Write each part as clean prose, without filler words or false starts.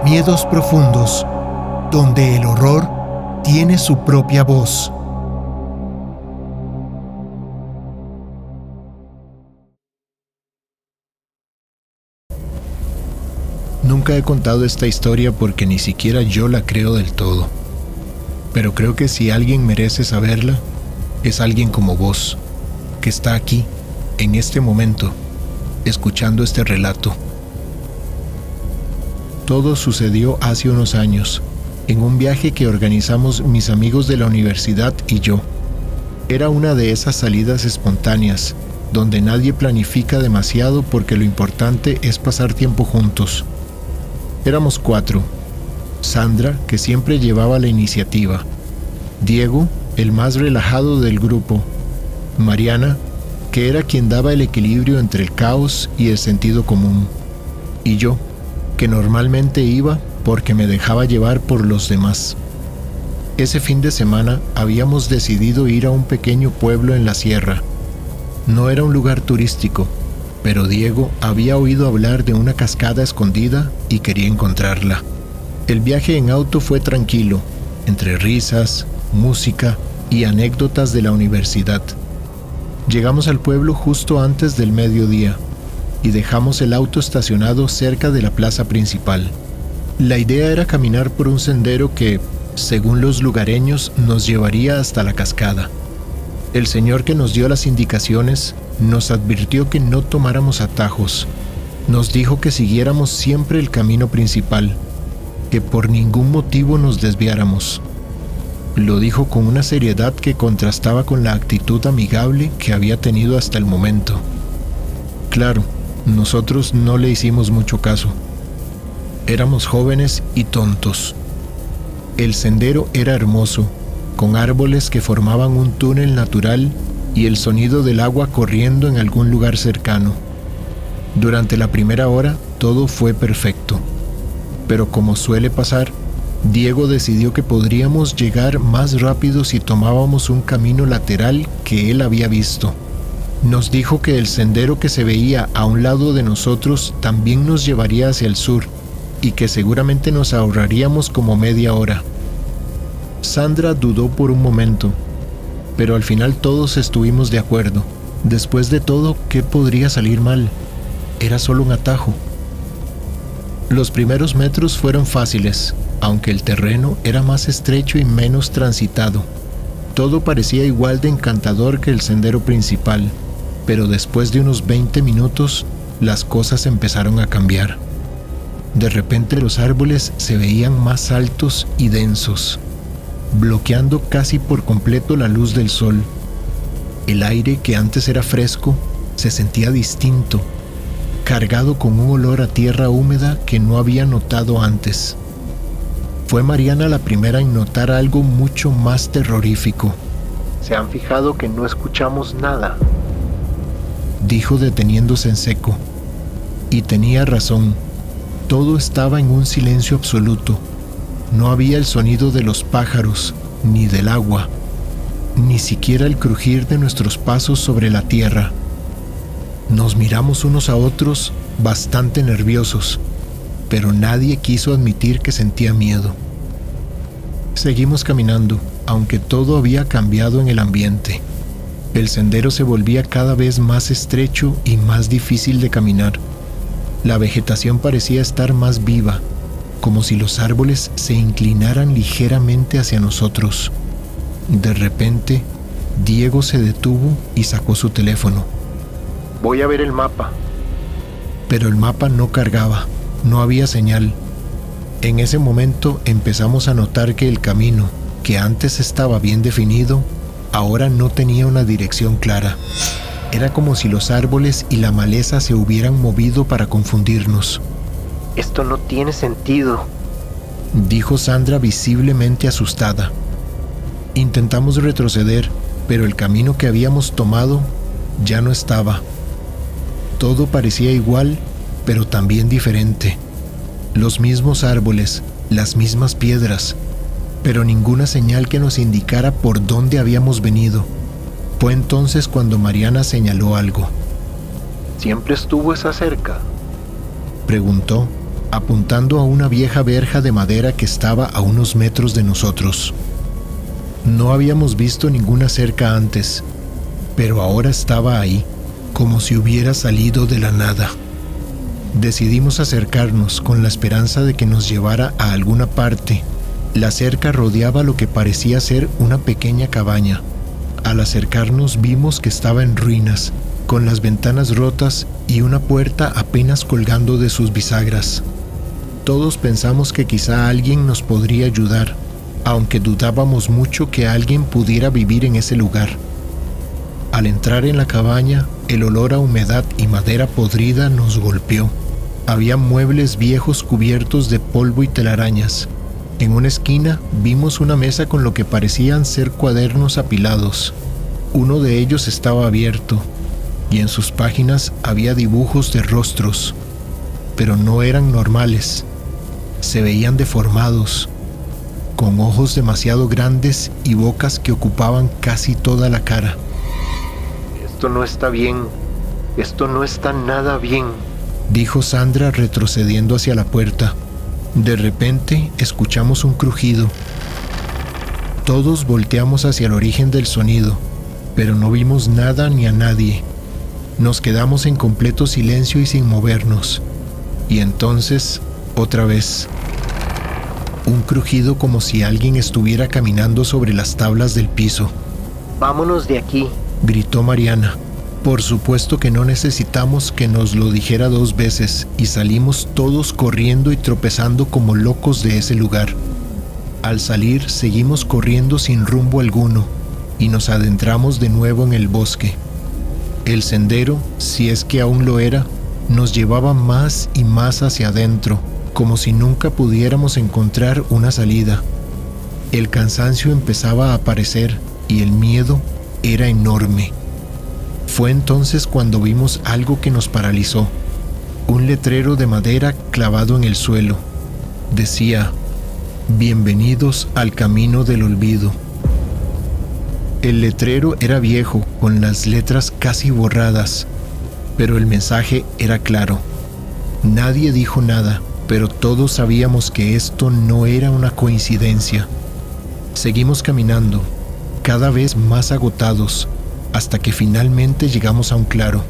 Miedos profundos, donde el horror tiene su propia voz. Nunca he contado esta historia porque ni siquiera yo la creo del todo. Pero creo que si alguien merece saberla, es alguien como vos, que está aquí, en este momento, escuchando este relato. Todo sucedió hace unos años, en un viaje que organizamos mis amigos de la universidad y yo. Era una de esas salidas espontáneas, donde nadie planifica demasiado porque lo importante es pasar tiempo juntos. Éramos 4. Sandra, que siempre llevaba la iniciativa. Diego, el más relajado del grupo. Mariana, que era quien daba el equilibrio entre el caos y el sentido común. Y yo, que normalmente iba porque me dejaba llevar por los demás. Ese fin de semana habíamos decidido ir a un pequeño pueblo en la sierra. No era un lugar turístico, pero Diego había oído hablar de una cascada escondida y quería encontrarla. El viaje en auto fue tranquilo, entre risas, música y anécdotas de la universidad. Llegamos al pueblo justo antes del mediodía y dejamos el auto estacionado cerca de la plaza principal. La idea era caminar por un sendero que, según los lugareños, nos llevaría hasta la cascada. El señor que nos dio las indicaciones nos advirtió que no tomáramos atajos. Nos dijo que siguiéramos siempre el camino principal, que por ningún motivo nos desviáramos. Lo dijo con una seriedad que contrastaba con la actitud amigable que había tenido hasta el momento. Claro, nosotros no le hicimos mucho caso. Éramos jóvenes y tontos. El sendero era hermoso, con árboles que formaban un túnel natural y el sonido del agua corriendo en algún lugar cercano. Durante la primera hora todo fue perfecto, pero como suele pasar, Diego decidió que podríamos llegar más rápido si tomábamos un camino lateral que él había visto. Nos dijo que el sendero que se veía a un lado de nosotros también nos llevaría hacia el sur y que seguramente nos ahorraríamos como media hora. Sandra dudó por un momento, pero al final todos estuvimos de acuerdo. Después de todo, ¿qué podría salir mal? Era solo un atajo. Los primeros metros fueron fáciles, aunque el terreno era más estrecho y menos transitado. Todo parecía igual de encantador que el sendero principal, pero después de unos 20 minutos, las cosas empezaron a cambiar. De repente los árboles se veían más altos y densos, bloqueando casi por completo la luz del sol. El aire, que antes era fresco, se sentía distinto, cargado con un olor a tierra húmeda que no había notado antes. Fue Mariana la primera en notar algo mucho más terrorífico. ¿Se han fijado que no escuchamos nada?, dijo deteniéndose en seco. Y tenía razón. Todo estaba en un silencio absoluto. No había el sonido de los pájaros, ni del agua, ni siquiera el crujir de nuestros pasos sobre la tierra. Nos miramos unos a otros, bastante nerviosos, pero nadie quiso admitir que sentía miedo. Seguimos caminando, aunque todo había cambiado en el ambiente. El sendero se volvía cada vez más estrecho y más difícil de caminar. La vegetación parecía estar más viva, como si los árboles se inclinaran ligeramente hacia nosotros. De repente, Diego se detuvo y sacó su teléfono. «Voy a ver el mapa». Pero el mapa no cargaba, no había señal. En ese momento empezamos a notar que el camino, que antes estaba bien definido, ahora no tenía una dirección clara. Era como si los árboles y la maleza se hubieran movido para confundirnos. «Esto no tiene sentido», dijo Sandra visiblemente asustada. Intentamos retroceder, pero el camino que habíamos tomado ya no estaba. Todo parecía igual, pero también diferente. Los mismos árboles, las mismas piedras, pero ninguna señal que nos indicara por dónde habíamos venido. Fue entonces cuando Mariana señaló algo. «¿Siempre estuvo esa cerca?», preguntó, apuntando a una vieja verja de madera que estaba a unos metros de nosotros. No habíamos visto ninguna cerca antes, pero ahora estaba ahí, como si hubiera salido de la nada. Decidimos acercarnos con la esperanza de que nos llevara a alguna parte. La cerca rodeaba lo que parecía ser una pequeña cabaña. Al acercarnos vimos que estaba en ruinas, con las ventanas rotas y una puerta apenas colgando de sus bisagras. Todos pensamos que quizá alguien nos podría ayudar, aunque dudábamos mucho que alguien pudiera vivir en ese lugar. Al entrar en la cabaña, el olor a humedad y madera podrida nos golpeó. Había muebles viejos cubiertos de polvo y telarañas. En una esquina vimos una mesa con lo que parecían ser cuadernos apilados. Uno de ellos estaba abierto, y en sus páginas había dibujos de rostros, pero no eran normales. Se veían deformados, con ojos demasiado grandes y bocas que ocupaban casi toda la cara. Esto no está bien, esto no está nada bien, dijo Sandra retrocediendo hacia la puerta. De repente escuchamos un crujido. Todos volteamos hacia el origen del sonido, pero no vimos nada ni a nadie. Nos quedamos en completo silencio y sin movernos. Y entonces, otra vez, un crujido como si alguien estuviera caminando sobre las tablas del piso. Vámonos de aquí, gritó Mariana. Por supuesto que no necesitamos que nos lo dijera 2 veces y salimos todos corriendo y tropezando como locos de ese lugar. Al salir seguimos corriendo sin rumbo alguno y nos adentramos de nuevo en el bosque. El sendero, si es que aún lo era, nos llevaba más y más hacia adentro, como si nunca pudiéramos encontrar una salida. El cansancio empezaba a aparecer y el miedo era enorme. Fue entonces cuando vimos algo que nos paralizó. Un letrero de madera clavado en el suelo. Decía: "Bienvenidos al camino del olvido". El letrero era viejo, con las letras casi borradas, pero el mensaje era claro. Nadie dijo nada, pero todos sabíamos que esto no era una coincidencia. Seguimos caminando, cada vez más agotados, hasta que finalmente llegamos a un claro.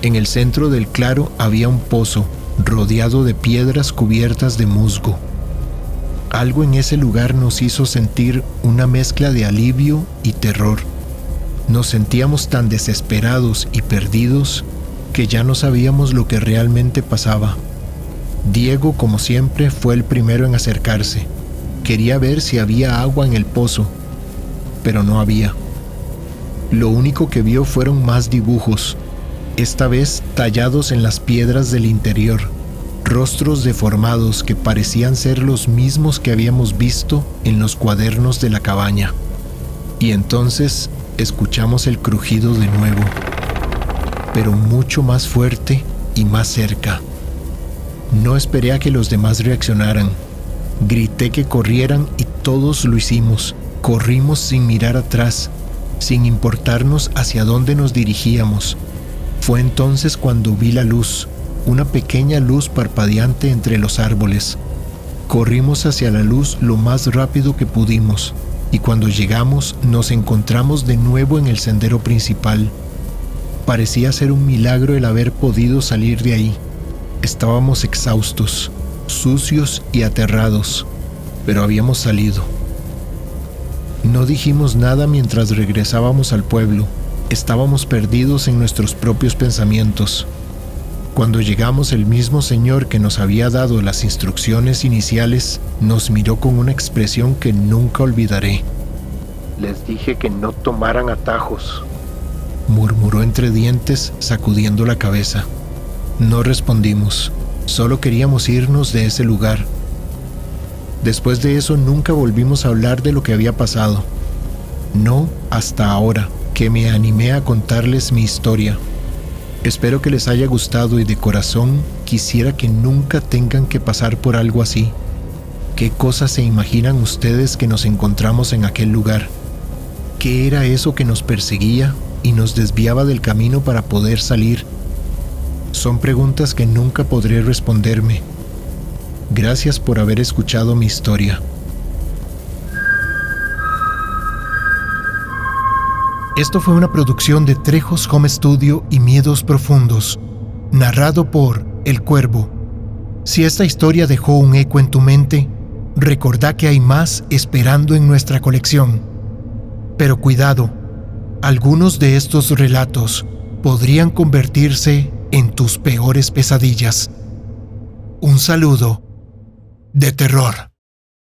En el centro del claro había un pozo, rodeado de piedras cubiertas de musgo. Algo en ese lugar nos hizo sentir una mezcla de alivio y terror. Nos sentíamos tan desesperados y perdidos que ya no sabíamos lo que realmente pasaba. Diego, como siempre, fue el primero en acercarse. Quería ver si había agua en el pozo, pero no había. Lo único que vio fueron más dibujos, esta vez tallados en las piedras del interior, rostros deformados que parecían ser los mismos que habíamos visto en los cuadernos de la cabaña. Y entonces escuchamos el crujido de nuevo, pero mucho más fuerte y más cerca. No esperé a que los demás reaccionaran. Grité que corrieran y todos lo hicimos. Corrimos sin mirar atrás, sin importarnos hacia dónde nos dirigíamos. Fue entonces cuando vi la luz, una pequeña luz parpadeante entre los árboles. Corrimos hacia la luz lo más rápido que pudimos, y cuando llegamos nos encontramos de nuevo en el sendero principal. Parecía ser un milagro el haber podido salir de ahí. Estábamos exhaustos, sucios y aterrados, pero habíamos salido. No dijimos nada mientras regresábamos al pueblo. Estábamos perdidos en nuestros propios pensamientos. Cuando llegamos, el mismo señor que nos había dado las instrucciones iniciales nos miró con una expresión que nunca olvidaré. Les dije que no tomaran atajos, murmuró entre dientes, sacudiendo la cabeza. No respondimos, solo queríamos irnos de ese lugar. Después de eso nunca volvimos a hablar de lo que había pasado. No hasta ahora, que me animé a contarles mi historia. Espero que les haya gustado y de corazón quisiera que nunca tengan que pasar por algo así. ¿Qué cosas se imaginan ustedes que nos encontramos en aquel lugar? ¿Qué era eso que nos perseguía y nos desviaba del camino para poder salir? Son preguntas que nunca podré responderme. Gracias por haber escuchado mi historia. Esto fue una producción de Trejos Home Studio y Miedos Profundos, narrado por El Cuervo. Si esta historia dejó un eco en tu mente, recordá que hay más esperando en nuestra colección. Pero cuidado, algunos de estos relatos podrían convertirse en tus peores pesadillas. Un saludo de terror.